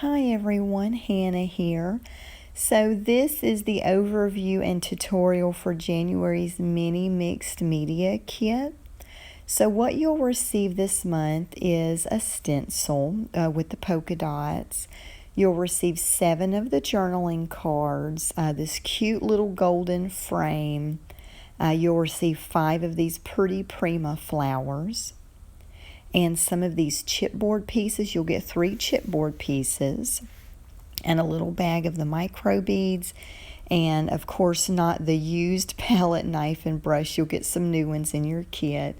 Hi everyone, Hannah here. So this is the overview and tutorial for January's mini mixed media kit. So what you'll receive this month is a stencil with the polka dots. You'll receive 7 of the journaling cards, this cute little golden frame. You'll receive 5 of these pretty Prima flowers. And some of these chipboard pieces. You'll get 3 chipboard pieces and a little bag of the micro beads, and of course not the used palette knife and brush. You'll get some new ones in your kit,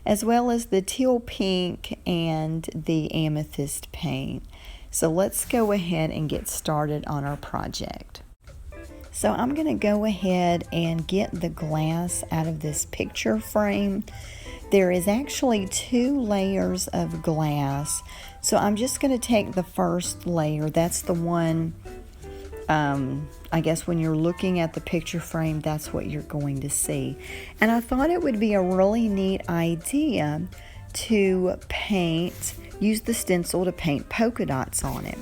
as well as the teal pink and the amethyst paint. So let's go ahead and get started on our project. So I'm going to go ahead and get the glass out of this picture frame. There is actually 2 layers of glass, so I'm just going to take the first layer. That's the one, I guess when you're looking at the picture frame, that's what you're going to see. And I thought it would be a really neat idea to use the stencil to paint polka dots on it.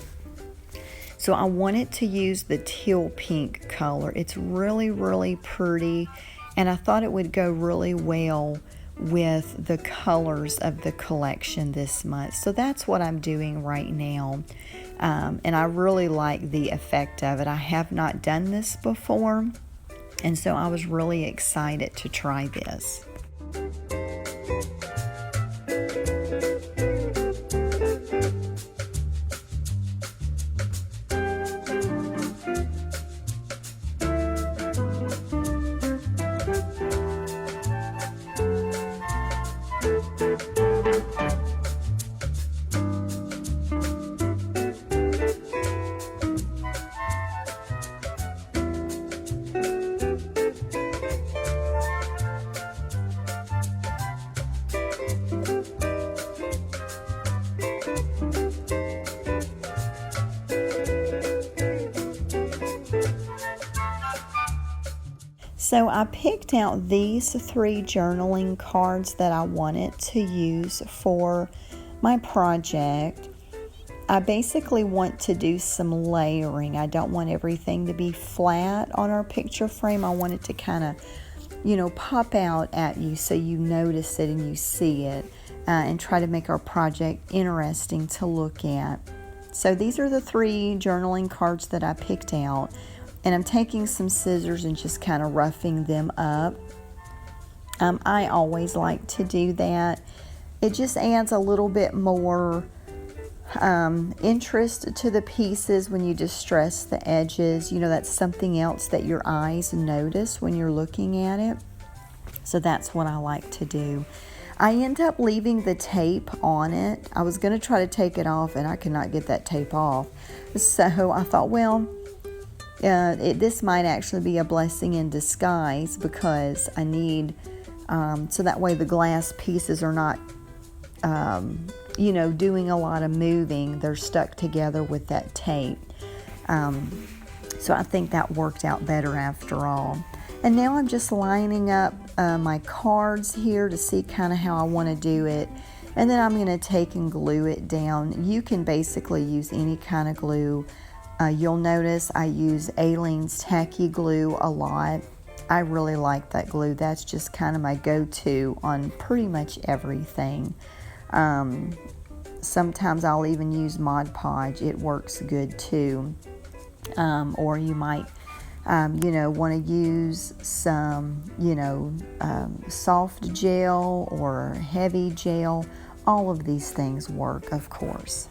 So I wanted to use the teal pink color. It's really, really pretty, and I thought it would go really well with the colors of the collection this month. So that's what I'm doing right now, and I really like the effect of it. I have not done this before, and so I was really excited to try this. So I picked out these 3 journaling cards that I wanted to use for my project. I basically want to do some layering. I don't want everything to be flat on our picture frame. I want it to kind of, pop out at you so you notice it and you see it, and try to make our project interesting to look at. So these are the 3 journaling cards that I picked out. And I'm taking some scissors and just kind of roughing them up. I always like to do that. It just adds a little bit more interest to the pieces when you distress the edges. That's something else that your eyes notice when you're looking at it. So that's what I like to do. I end up leaving the tape on it. I was going to try to take it off, and I could not get that tape off. So I thought, well, this might actually be a blessing in disguise, because I need, so that way the glass pieces are not, doing a lot of moving. They're stuck together with that tape. So I think that worked out better after all. And now I'm just lining up my cards here to see kind of how I want to do it. And then I'm going to take and glue it down. You can basically use any kind of glue. You'll notice I use Aleene's Tacky Glue a lot. I really like that glue. That's just kind of my go-to on pretty much everything. Sometimes I'll even use Mod Podge. It works good too. Or you might, want to use some, soft gel or heavy gel. All of these things work, of course.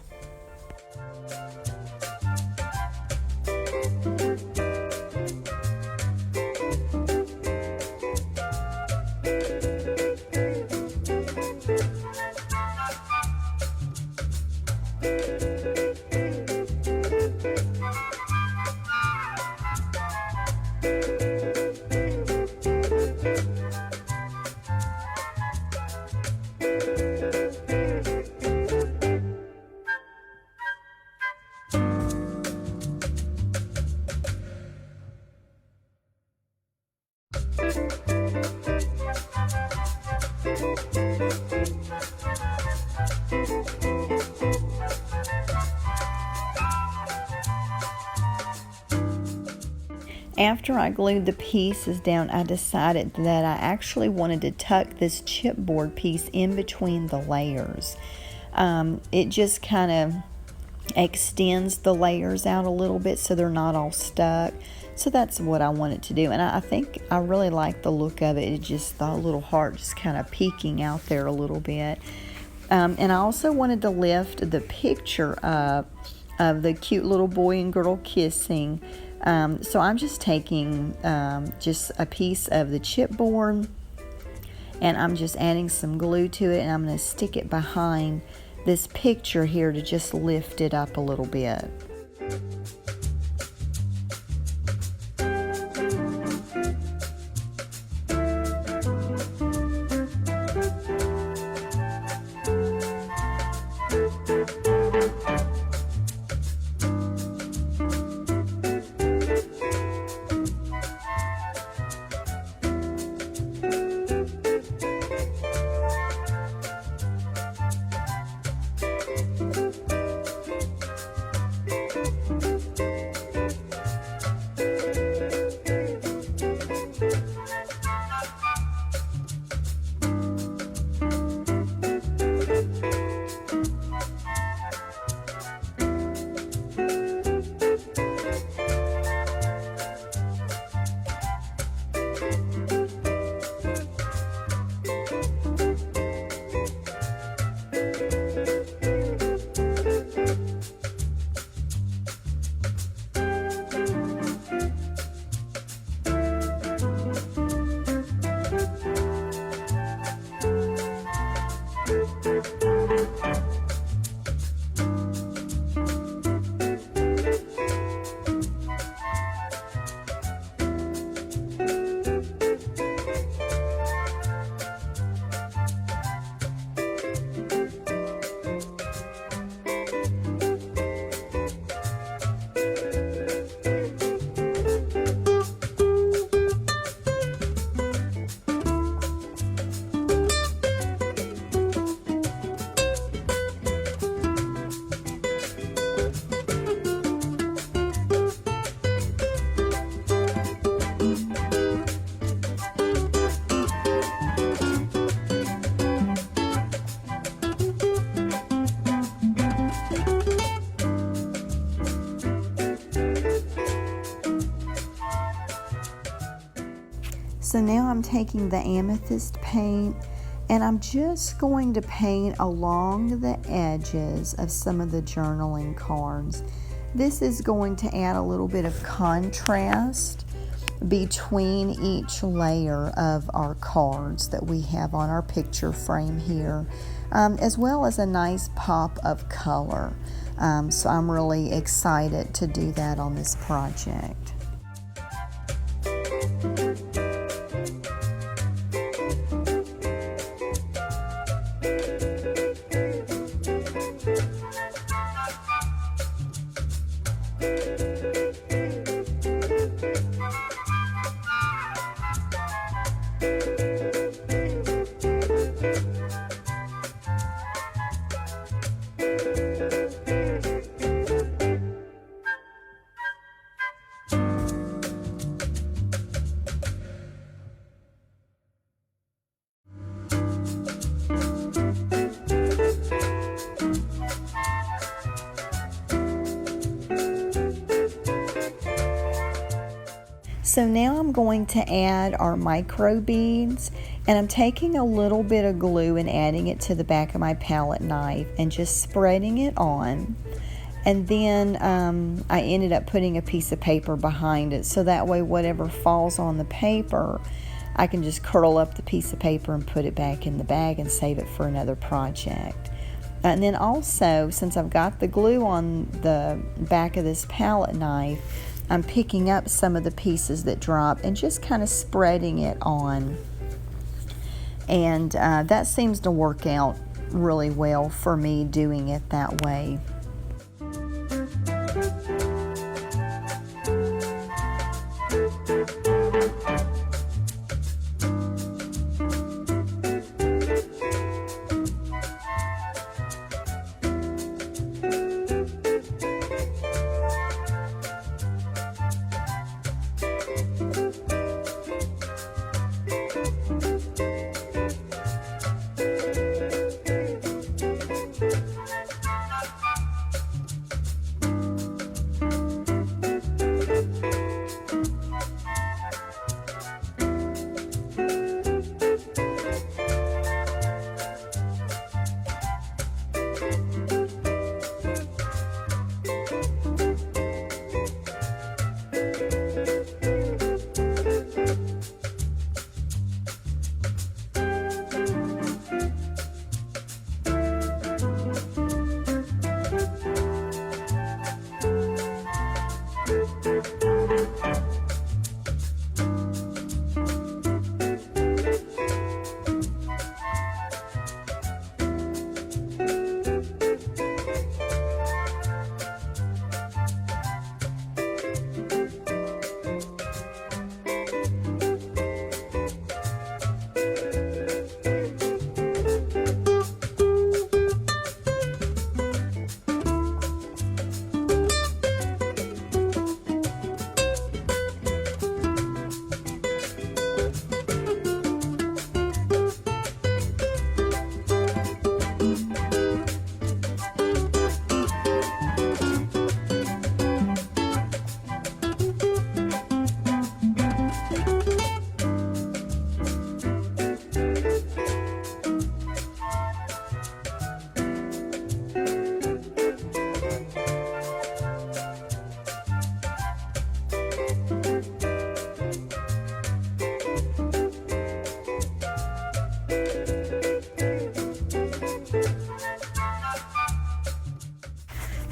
After I glued the pieces down, I decided that I actually wanted to tuck this chipboard piece in between the layers. It just kind of extends the layers out a little bit so they're not all stuck. So that's what I wanted to do, and I think I really like the look of it. It's just the little heart just kind of peeking out there a little bit. And I also wanted to lift the picture up of the cute little boy and girl kissing. So I'm just taking just a piece of the chipboard, and I'm just adding some glue to it, and I'm going to stick it behind this picture here to just lift it up a little bit. So now I'm taking the amethyst paint, and I'm just going to paint along the edges of some of the journaling cards. This is going to add a little bit of contrast between each layer of our cards that we have on our picture frame here, as well as a nice pop of color. So I'm really excited to do that on this project. So now I'm going to add our micro beads, and I'm taking a little bit of glue and adding it to the back of my palette knife and just spreading it on. And then I ended up putting a piece of paper behind it, so that way whatever falls on the paper, I can just curl up the piece of paper and put it back in the bag and save it for another project. And then also, since I've got the glue on the back of this palette knife, I'm picking up some of the pieces that drop and just kind of spreading it on. And that seems to work out really well for me doing it that way.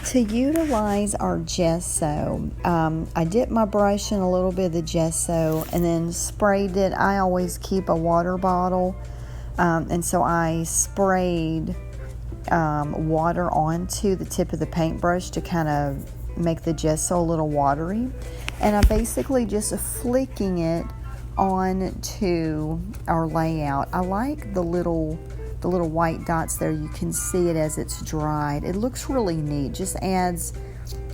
To utilize our gesso, I dipped my brush in a little bit of the gesso and then sprayed it. I always keep a water bottle, and so I sprayed water onto the tip of the paintbrush to kind of make the gesso a little watery. And I'm basically just flicking it onto our layout. I like the little white dots there. You can see it as it's dried. It looks really neat. It just adds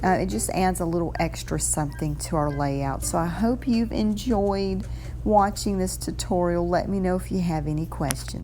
a little extra something to our layout. So I hope you've enjoyed watching this tutorial. Let me know if you have any questions.